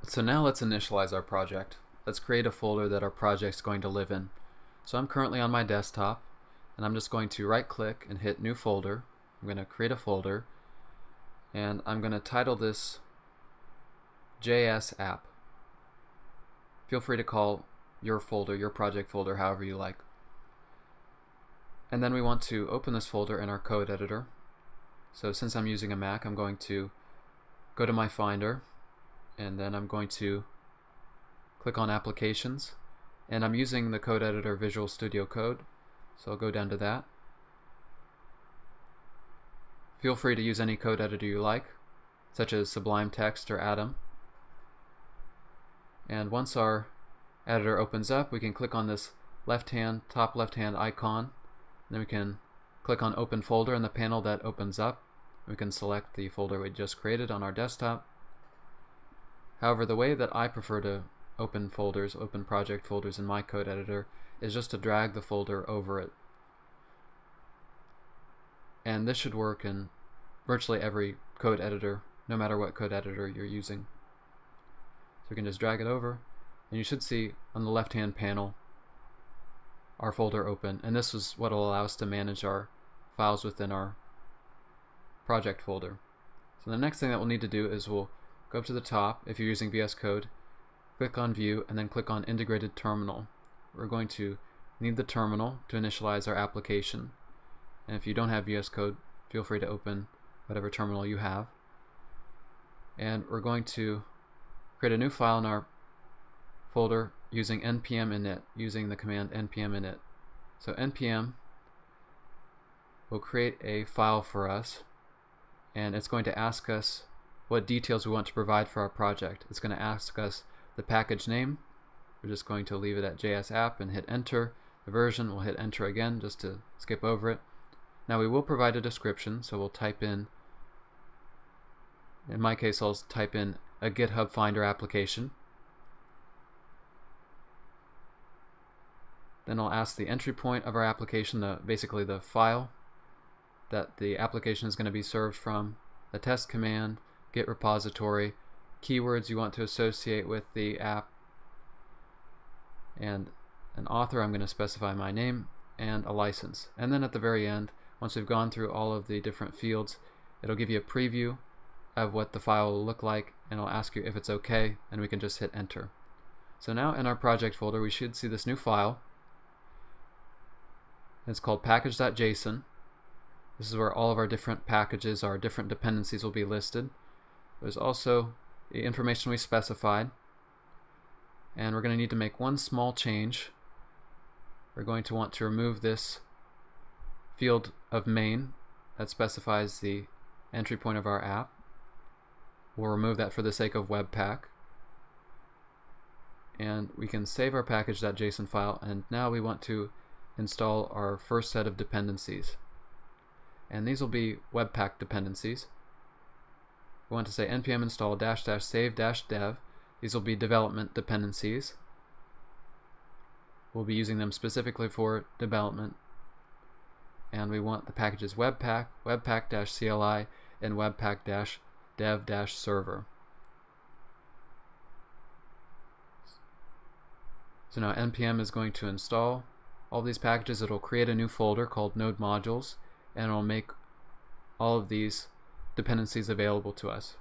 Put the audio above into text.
So now let's initialize our project. Let's create a folder that our project's going to live in. So I'm currently on my desktop, and I'm just going to right click and hit new folder. I'm going to create a folder, and I'm going to title this JS app. Feel free to call your folder, your project folder, however you like. And then we want to open this folder in our code editor. So since I'm using a Mac, I'm going to go to my Finder, and then I'm going to click on Applications, and I'm using the code editor Visual Studio Code, so I'll go down to that. Feel free to use any code editor you like, such as Sublime Text or Atom. And once our editor opens up, we can click on this top left-hand icon. Then we can click on Open Folder in the panel that opens up. We can select the folder we just created on our desktop. However, the way that I prefer to open project folders in my code editor is just to drag the folder over it. And this should work in virtually every code editor, no matter what code editor you're using. So we can just drag it over, and you should see on the left-hand panel our folder open, and this is what will allow us to manage our files within our project folder. So the next thing that we'll need to do is we'll go up to the top. If you're using VS Code, click on View and then click on Integrated Terminal. We're going to need the terminal to initialize our application, and if you don't have VS Code, feel free to open whatever terminal you have. And we're going to create a new file in our folder using npm init, using the command npm init. So npm will create a file for us, and it's going to ask us what details we want to provide for our project. It's going to ask us the package name. We're just going to leave it at JS app and hit enter. The version, we'll hit enter again just to skip over it. Now we will provide a description, so we'll type in my case I'll type in a GitHub Finder application. Then I'll ask the entry point of our application, basically the file that the application is going to be served from, the test command, git repository, keywords you want to associate with the app, and an author. I'm going to specify my name, and a license. And then at the very end, once we've gone through all of the different fields, it'll give you a preview of what the file will look like, and it'll ask you if it's okay, and we can just hit enter. So now in our project folder we should see this new file. It's called package.json. This is where all of our different packages, our different dependencies will be listed. There's also the information we specified, and we're going to need to make one small change. We're going to want to remove this field of main that specifies the entry point of our app. We'll remove that for the sake of Webpack, and we can save our package.json file, and now we want to install our first set of dependencies, and these will be Webpack dependencies. We want to say npm install -- save - dev. These will be development dependencies. We'll be using them specifically for development, and we want the packages Webpack, Webpack-CLI, and Webpack-dev-server. So now npm is going to install all these packages. It'll create a new folder called node modules, and it'll make all of these dependencies available to us.